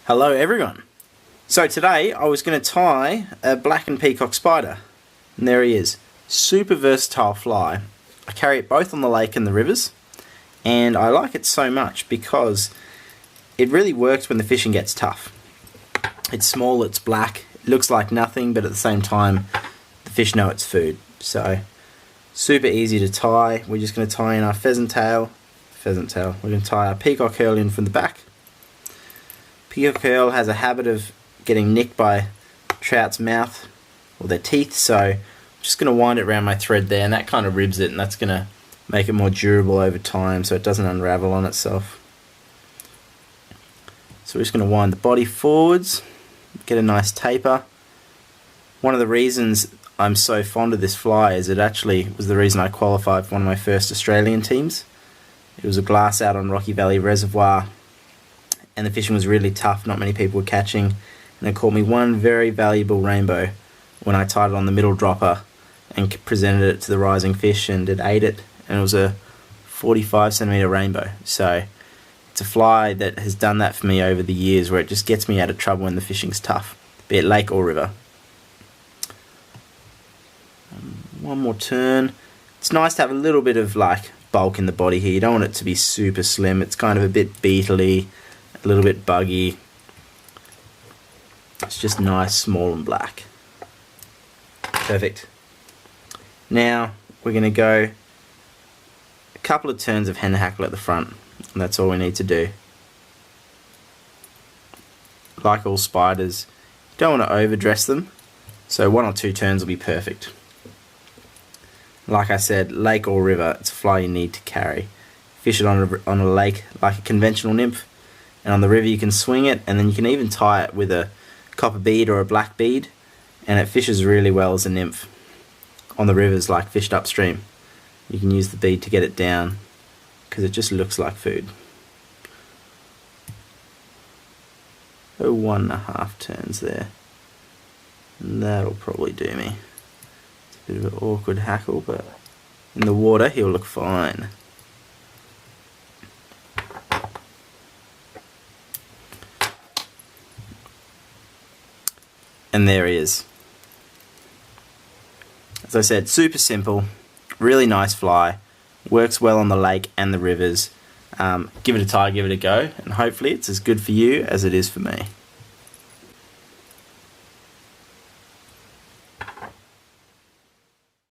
Hello everyone. So today I was going to tie a Black and Peacock Spider, and there he is. Super versatile fly. I carry it both on the lake and the rivers, and I like it so much because it really works when the fishing gets tough. It's small, it's black, it looks like nothing, but at the same time the fish know it's food. So super easy to tie. We're just going to tie in our pheasant tail. We're going to tie our peacock herl in from the back. Peacock herl has a habit of getting nicked by trout's mouth or their teeth, so I'm just going to wind it around my thread there, and that kind of ribs it, and that's going to make it more durable over time so it doesn't unravel on itself. So we're just going to wind the body forwards, get a nice taper. One of the reasons I'm so fond of this fly is it actually was the reason I qualified for one of my first Australian teams. It was a glass out on Rocky Valley Reservoir, and the fishing was really tough, not many people were catching, and it caught me one very valuable rainbow when I tied it on the middle dropper and presented it to the rising fish, and it ate it, and it was a 45cm rainbow. So it's a fly that has done that for me over the years, where it just gets me out of trouble when the fishing's tough, be it lake or river. One more turn. It's nice to have a little bit of like bulk in the body here. You don't want it to be super slim. It's kind of a bit beetly, a little bit buggy. It's just nice, small and black. Perfect. Now we're going to go a couple of turns of Hackle at the front, and that's all we need to do. Like all spiders, you don't want to overdress them, so 1 or 2 turns will be perfect. Like I said, lake or river, it's a fly you need to carry. Fish it on a lake like a conventional nymph, and on the river you can swing it, and then you can even tie it with a copper bead or a black bead, and it fishes really well as a nymph. On the rivers, like fished upstream, you can use the bead to get it down because it just looks like food. Oh, 1.5 turns there, and that'll probably do me. It's a bit of an awkward hackle, but in the water he'll look fine. And there he is. As I said, super simple, really nice fly, works well on the lake and the rivers. Give it a try, give it a go, and hopefully it's as good for you as it is for me.